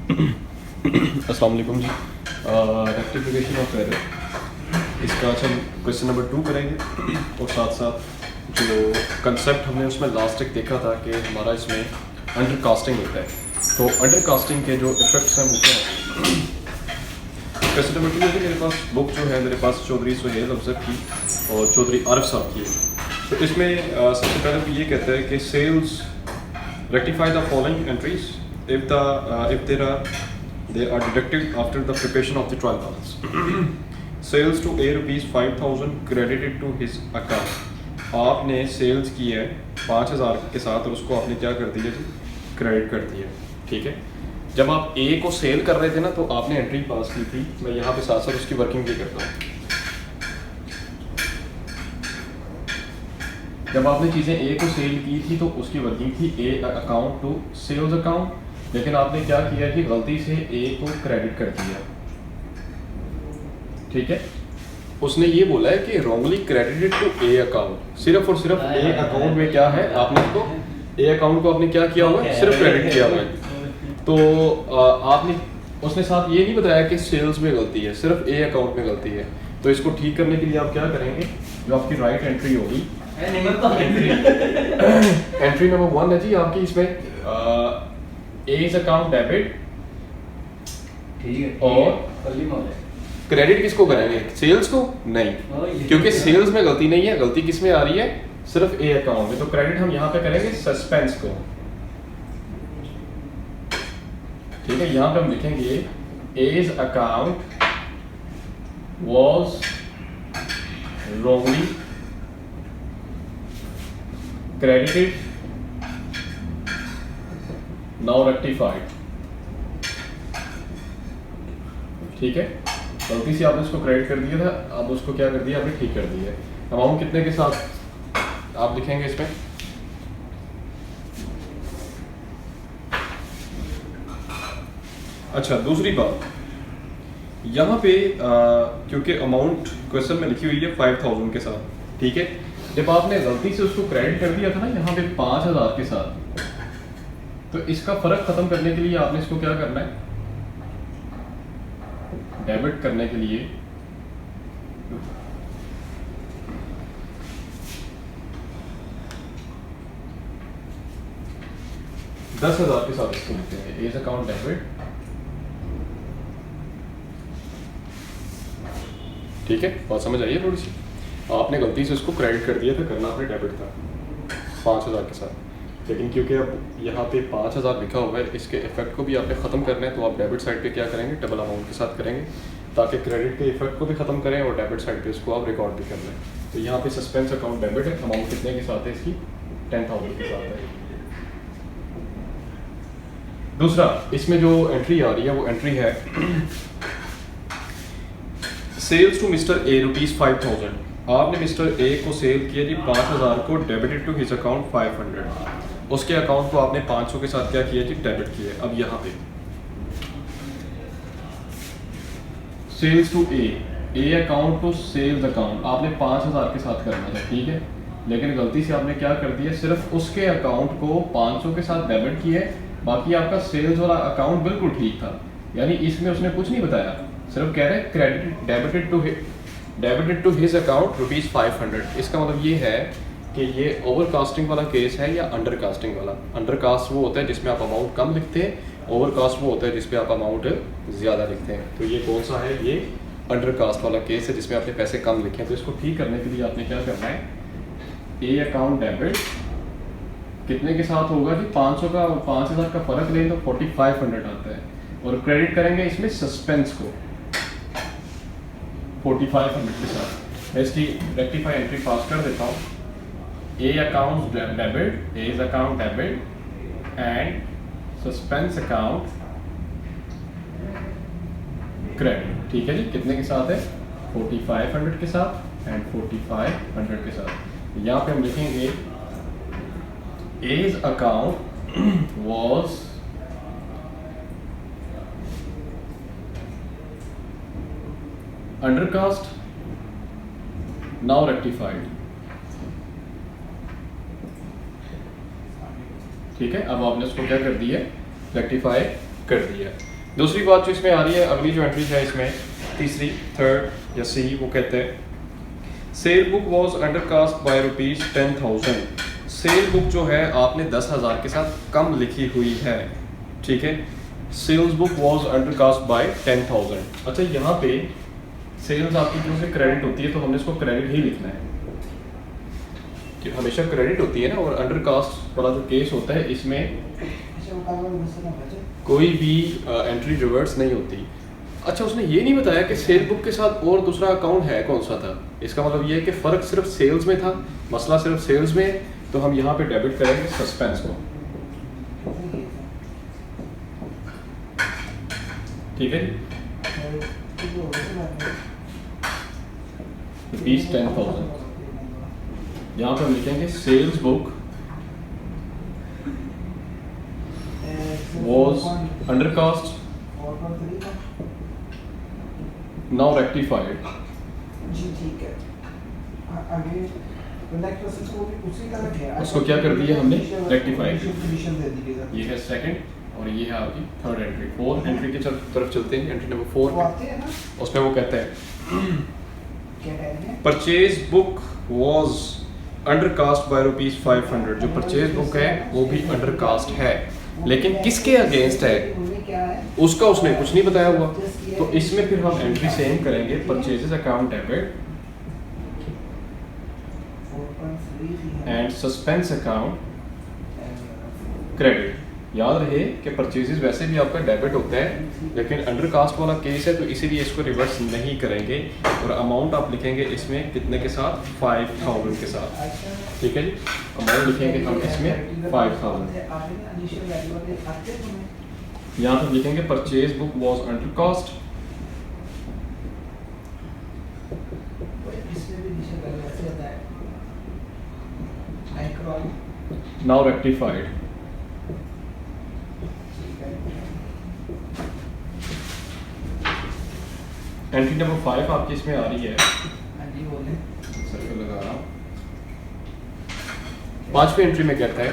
अस्सलाम वालेकुम जी। Rectification of error, इसका आज हम क्वेश्चन नंबर 2 करेंगे और साथ साथ जो कंसेप्ट हमने उसमें लास्ट तक देखा था कि हमारा इसमें अंडर कास्टिंग होता है, तो अंडर कास्टिंग के जो इफेक्ट्स हैं वो क्या हैं। क्वेश्चन नंबर 2 है कि मेरे पास बुक जो है मेरे पास चौधरी सुहेल अफजल की और चौधरी आरिफ साहब की है। तो इसमें सबसे पहले तो ये कहता है कि sales rectify the following entries if they are deducted after the preparation of the trial balance. Sales to A rupees 5,000 credited to his account. आपने सेल्स की है 5,000 के साथ और उसको आपने क्या कर दिया जी, क्रेडिट कर दिया। ठीक है, जब आप ए को सेल कर रहे थे ना तो आपने एंट्री पास की थी। मैं यहाँ पे साथ साथ उसकी वर्किंग भी करता हूँ। जब आपने चीज़ें ए को सेल की थी तो उसकी वर्किंग थी A account to sales account, लेकिन आपने क्या किया कि गलती से ए को क्रेडिट कर दिया। ठीक है, उसने ये बोला है कि wrongly credited to A account. सिर्फ और सिर्फ ए अकाउंट में क्या है, आपने उसको ए अकाउंट को आपने क्या किया हुआ है, सिर्फ क्रेडिट किया हुआ है। तो आपने उसने साथ ये नहीं बताया कि सेल्स में गलती है, सिर्फ ए अकाउंट में गलती है। तो इसको ठीक करने के लिए आप क्या करेंगे, जो आपकी राइट एंट्री होगी, एंट्री नंबर 1 है जी आपकी, इसमें एज अकाउंट डेबिट, ठीक है, और क्रेडिट किसको करेंगे, सेल्स को नहीं, क्योंकि सेल्स में गलती नहीं है। गलती किस में आ रही है, सिर्फ ए अकाउंट में। तो क्रेडिट हम यहाँ पे करेंगे सस्पेंस को। ठीक है, यहाँ पे हम लिखेंगे A's account was wrongly credited, now rectified। ठीक है, गलती से आपने इसको क्रेडिट कर दिया था, अब उसको क्या कर दिया, आपने ठीक कर दिया है। अमाउंट कितने के साथ आप लिखेंगे इसमें, अच्छा दूसरी बात यहाँ पे क्योंकि अमाउंट क्वेश्चन में लिखी हुई है 5,000 के साथ। ठीक है, जब आपने गलती से उसको क्रेडिट कर दिया था ना यहाँ पे 5,000 के साथ, तो इसका फर्क खत्म करने के लिए आपने इसको क्या करना है, डेबिट करने के लिए $10,000 के साथ इसको लिखते हैं एज अकाउंट डेबिट। ठीक है, बात समझ आई है थोड़ी सी। आपने गलती से उसको क्रेडिट कर दिया था, करना आपने डेबिट था 5,000 के साथ, लेकिन क्योंकि अब यहाँ पे 5,000 लिखा हुआ है, इसके इफेक्ट को भी आपने ख़त्म करना है। तो आप डेबिट साइड पे क्या करेंगे, डबल अमाउंट के साथ करेंगे, ताकि क्रेडिट के इफेक्ट को भी ख़त्म करें और डेबिट साइड पे इसको आप रिकॉर्ड भी कर लें। तो यहाँ पे सस्पेंस अकाउंट डेबिट है, अमाउंट कितने के साथ है इसकी, 10,000 के साथ है। दूसरा, इसमें जो एंट्री आ रही है वो एंट्री है sales to mister A rupees 5,000। आपने मिस्टर ए को सेल किया जी 5,000 को, डेबिटेड टू हिज अकाउंट 500। उसके अकाउंट को आपने 500 के साथ क्या किया जी, डेबिट किया। अब यहाँ पे sales to A account to sales account आपने 5,000 के साथ करना था। ठीक है, लेकिन गलती से आपने क्या कर दिया, सिर्फ उसके अकाउंट को 500 के साथ डेबिट किया है, बाकी आपका सेल्स वाला अकाउंट बिल्कुल ठीक था। यानी इसमें उसने कुछ नहीं बताया, सिर्फ कह रहे हैं credit debited to his account rupees 500। इसका मतलब ये है कि ये ओवर कास्टिंग वाला केस है या अंडर कास्टिंग वाला। अंडर कास्ट वो होता है जिसमें आप अमाउंट कम लिखते हैं, ओवर कास्ट वो होता है जिसमें आप अमाउंट ज़्यादा लिखते हैं। तो ये कौन सा है, ये अंडर कास्ट वाला केस है जिसमें आपने पैसे कम लिखे हैं। तो इसको ठीक करने के लिए आपने क्या करना है, ए अकाउंट डेबिट कितने के साथ होगा कि 500 का 5,000 का फ़र्क लें तो 4,500 आता है, और क्रेडिट करेंगे इसमें सस्पेंस को 4,500 के साथ। मैं इसकी रेक्टिफाई एंट्री पास कर देता हूँ, A account debit, A's account debit and suspense account credit. ठीक है जी, कितने के साथ है, 4,500 के साथ एंड 4,500 के साथ। यहाँ पे हम लिखेंगे A's account was undercast, now rectified। ठीक है, अब आपने उसको क्या कर दिया, रेक्टिफाई कर दिया। दूसरी बात जो इसमें आ रही है, अगली जो एंट्री है इसमें तीसरी, थर्ड या सी, वो कहते हैं cell book was undercast by ₹10,000। Cell book जो है आपने 10,000 के साथ कम लिखी हुई है, ठीक है। Sales book was undercast by 10,000। अच्छा, यहाँ पे सेल्स आपकी जो से क्रेडिट होती है तो हमने इसको क्रेडिट ही लिखना है कि हमेशा क्रेडिट होती है ना, और अंडरकास्ट वाला जो केस होता है इसमें कोई भी एंट्री रिवर्स नहीं होती। अच्छा, उसने ये नहीं बताया कि सेल बुक के साथ और दूसरा अकाउंट है कौन सा था। इसका मतलब ये है कि फ़र्क सिर्फ सेल्स में था, मसला सिर्फ सेल्स में है, तो हम यहाँ पे डेबिट करेंगे सस्पेंस को, ठीक है जी। ₹10,000 यहाँ पे हम लिखेंगे sales book was undercast, now rectified। जी ठीक है। आगे नेक्स्ट प्रोसेस को भी उसी का है। उसको क्या कर दिया हमने? Rectify। कंडीशन दे दी है। ये है सेकंड और ये है आपकी थर्ड एंट्री। फोर्थ एंट्री की तरफ चलते हैं, एंट्री नंबर 4 वो आते हैं ना, उसमें वो कहते हैं क्या कहते हैं? Purchase book was undercast bye ₹500। जो परचेज बुक है वो भी अंडरकास्ट है, लेकिन किसके अगेंस्ट है उनमें क्या है? उसका उसने कुछ नहीं बताया हुआ। तो इसमें फिर हम एंट्री सेम करेंगे, purchases account debit 4.3 and suspense account credit. याद रहे कि परचेजेस वैसे भी आपका डेबिट होता है, लेकिन अंडरकास्ट वाला केस है तो इसीलिए इसको रिवर्स नहीं करेंगे, और अमाउंट आप लिखेंगे इसमें कितने के साथ? 5,000 के साथ, ठीक है जी। अमाउंट लिखेंगे हम इसमें 5,000। यहाँ पर लिखेंगे purchase book was undercast, now rectified. Entry number 5 आपकी इसमें आ रही है, सर्कल लगा रहा हूँ। 5वीं एंट्री में कहता है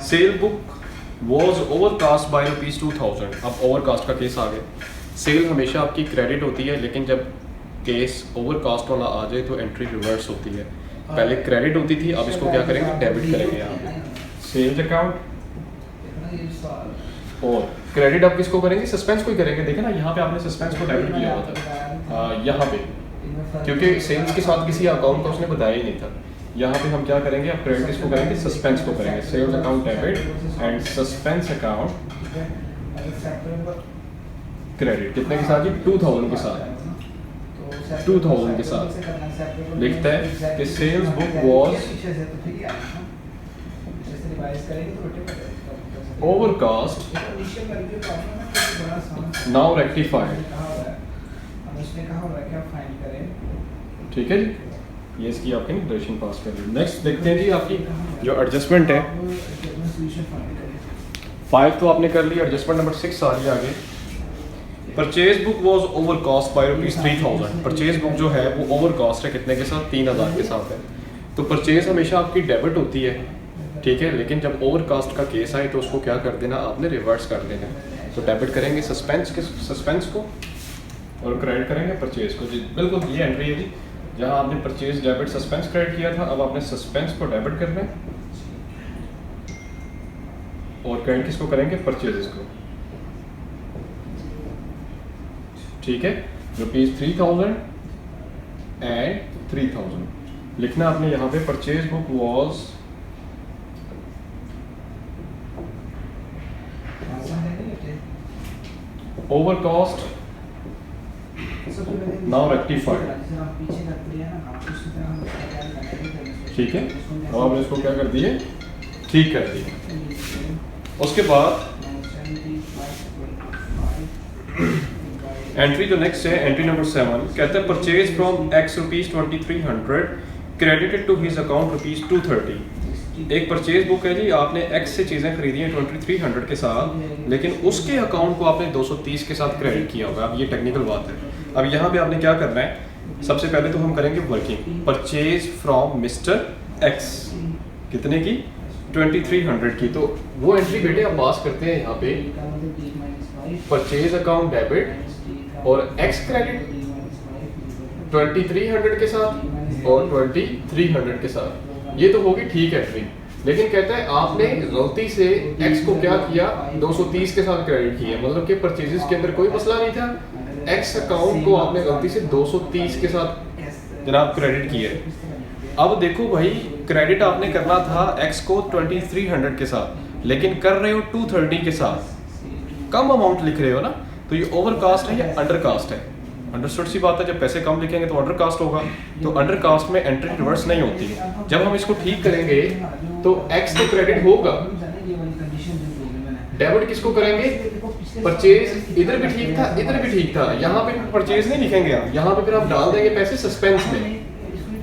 cell book was overcast bye ₹2,000। अब ओवरकास्ट का केस आ गया। सेल हमेशा आपकी क्रेडिट होती है, लेकिन जब केस ओवरकास्ट वाला आ जाए तो एंट्री रिवर्स होती है। पहले क्रेडिट होती थी, अब इसको क्या करेंगे? डेबिट करेंगे यहाँ पे सेल्स अकाउंट, और क्रेडिट आप किसको करेंगे? सस्पेंस को ही करेंगे। देखें ना, यहाँ पे आपने सस्पेंस को डेबिट किया हुआ था यहाँ पे, क्योंकि सेल्स के साथ किसी अकाउंट का उसने बताया ही नहीं था। यहाँ पे हम क्या करेंगे? अब क्रेडिट किसको करेंगे? सस्पेंस को करेंगे। Sales account debit and suspense account credit. कितने के साथ? 2,000 के साथ। 2,000 के साथ लिखता है कि sales book was overcast, now rectified, ठीक है जी। ये इसकी आपकी डिक्लेरेशन पास कर दी। नेक्स्ट देखते हैं जी आपकी जो एडजस्टमेंट है। 5 तो आपने कर लिया, एडजस्टमेंट नंबर 6 आ रही है आगे। Purchase book was overcast bye ₹3,000। Purchase book जो है वो ओवरकास्ट है, कितने के साथ? 3,000 के साथ है। तो परचेज हमेशा आपकी डेबिट होती है, ठीक है, लेकिन जब ओवरकास्ट का केस आए तो उसको क्या कर देना? आपने रिवर्स कर देना। तो डेबिट करेंगे सस्पेंस को और क्रेडिट करेंगे परचेज को। जी बिल्कुल, ये एंट्री है जी, जहाँ आपने परचेज डेबिट सस्पेंस क्रेडिट किया था, अब आपने सस्पेंस को डेबिट करना है और क्रेडिट किसको करेंगे? परचेजेस को, ठीक है। ₹3,000 एंड 3,000 लिखना आपने यहाँ पे। Purchase book was overcast, now rectified, ठीक है। अब आपने इसको क्या कर दिए? ठीक कर दिए। उसके बाद एंट्री जो नेक्स्ट है, एंट्री नंबर 7 कहता है purchase from X ₹2,300 credited to his account ₹230। एक परचेज बुक है जी, आपने X से चीज़ें खरीदी हैं 2,300 के साथ, लेकिन उसके अकाउंट को आपने 230 के साथ क्रेडिट किया होगा। अब ये टेक्निकल बात है। अब यहाँ पे आपने क्या करना है? सबसे पहले तो हम करेंगे working. Purchase from mister X, कितने की? 2300 की। तो वो एंट्री बेटे आप पास करते हैं यहाँ पे परचेज अकाउंट डेबिट और एक्स क्रेडिट 2300 के साथ और 2300 के साथ। ये तो होगी ठीक एंट्री, लेकिन कहता है आपने गलती से एक्स को क्या किया 230 के साथ क्रेडिट किया, मतलब कि परचेजेस के अंदर कोई मसला नहीं था, एक्स अकाउंट को आपने गलती से 230 के साथ जनाब क्रेडिट किया है। अब देखो भाई क्रेडिट आपने करना था एक्स को 2300 के साथ, लेकिन कर रहे हो 230 के साथ, कम अमाउंट लिख रहे हो ना, तो ये ओवर कास्ट है या अंडर कास्ट है? अंडरस्टूड सी बात है, जब पैसे कम लिखेंगे तो अंडर कास्ट होगा, तो अंडर कास्ट में एंट्री रिवर्स नहीं होती। जब हम इसको ठीक करेंगे तो एक्स तो क्रेडिट होगा, डेबिट किसको करेंगे? परचेज। इधर भी ठीक था, इधर भी ठीक था, यहाँ पे परचेज नहीं लिखेंगे आप, यहाँ पे फिर आप डाल देंगे पैसे सस्पेंस में,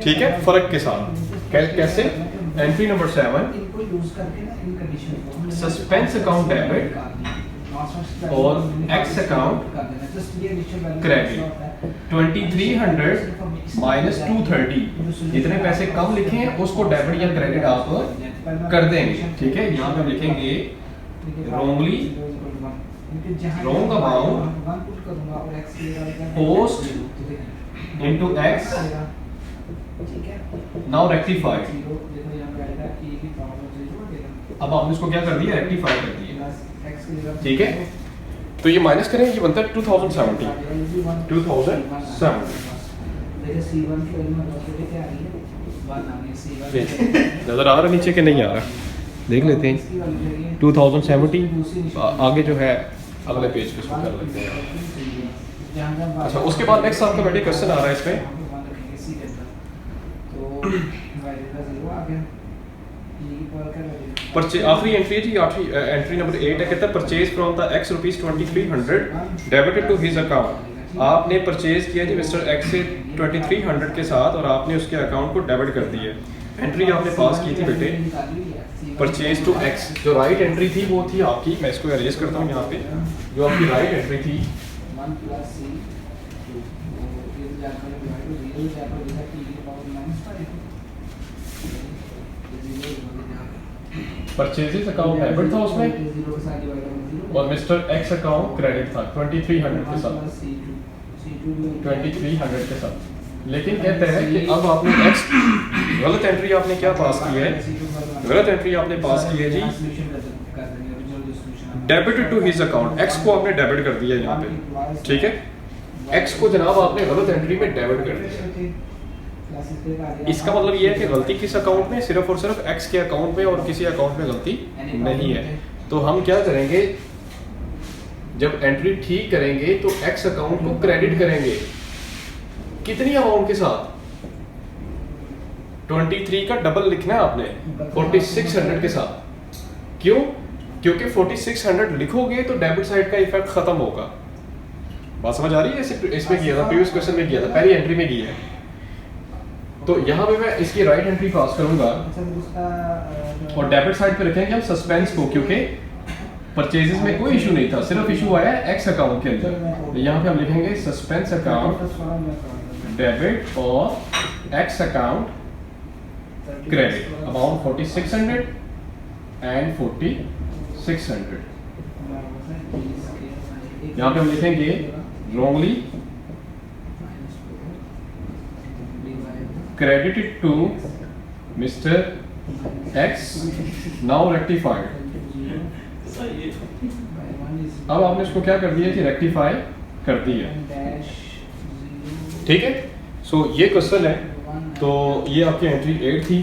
ठीक है, फर्क के साथ। कैसे? Entry number 7 suspense account debit और एक्स अकाउंट क्रेडिट 2300 माइनस 230, जितने पैसे कम लिखे हैं उसको डेबिट या क्रेडिट आप कर देंगे, ठीक है। यहाँ पे हम लिखेंगे wrongly wrong amount post into x now rectified। अब आपने इसको क्या कर दिया? रेक्टिफाई कर दिया, ठीक है। तो ये माइनस करेंगे, ये बनता है 2070। नजर आ रहा नीचे के नहीं आ रहा? देख लेते हैं 2070 आगे जो है अगले पेज पे इसको कर लेते हैं। अच्छा, उसके बाद नेक्स्ट आपका बेटे क्वेश्चन आ रहा है इसमें, आखिरी एंट्री है जी, आखिरी एंट्री नंबर 8 है, कहता है purchase from the X rupees 2300 debited to his account. आपने परचेज किया जी मिस्टर एक्स से 2300 के साथ और आपने उसके अकाउंट को डेबिट कर दिया। एंट्री आपने पास की थी बेटे परचेज टू एक्स, जो राइट एंट्री थी वो थी आपकी, मैं इसको अरेज करता हूँ यहाँ पे, जो आपकी राइट एंट्री थी परचेजेस अकाउंट डेबिट था उसमें और मिस्टर एक्स अकाउंट क्रेडिट था 2300 के साथ, 2300 के साथ। लेकिन कहते हैं कि अब आपने एक्स गलत एंट्री आपने क्या पास की है? गलत एंट्री आपने पास की है जी debit to his account, X को आपने डेबिट कर दिया यहाँ पे, ठीक है। एक्स को जनाब आपने गलत एंट्री में डेबिट कर दिया। इसका मतलब ये है कि गलती किस अकाउंट में? सिर्फ और सिर्फ एक्स के अकाउंट में, और किसी अकाउंट में गलती नहीं है। तो हम क्या करेंगे, जब एंट्री ठीक करेंगे तो एक्स अकाउंट को क्रेडिट करेंगे, कितनी अमाउंट के साथ? 23 का डबल लिखना है आपने 4600 के साथ। क्यों? क्योंकि 4600 लिखोगे तो डेबिट साइड का इफेक्ट खत्म होगा। बात समझ आ रही है? इसमें किया था, प्रीवियस क्वेश्चन में किया था, पहली एंट्री में किया है। तो यहाँ पे मैं इसकी राइट एंट्री पास करूंगा और डेबिट साइड पे रखेंगे हम सस्पेंस को, क्योंकि परचेजेस में कोई इशू नहीं था, सिर्फ इशू आया एक्स अकाउंट के अंदर। तो यहाँ पे हम लिखेंगे सस्पेंस अकाउंट डेबिट और x account credit, amount 4600 and 4600। यहाँ पे हम लिखेंगे wrongly credited to Mr. X now rectified। अब आपने इसको क्या कर दिया कि रेक्टिफाई कर दिया, ठीक है। सो ये क्वेश्चन है, तो ये आपकी एंट्री 8 थी।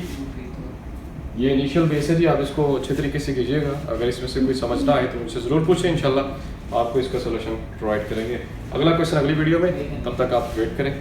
ये इनिशियल बेस है जी, आप इसको अच्छे तरीके से कीजिएगा। अगर इसमें से कोई समझ ना आए तो मुझसे ज़रूर पूछें, इंशाल्लाह आपको इसका सोल्यूशन प्रोवाइड करेंगे। अगला क्वेश्चन अगली वीडियो में, तब तक आप वेट करें।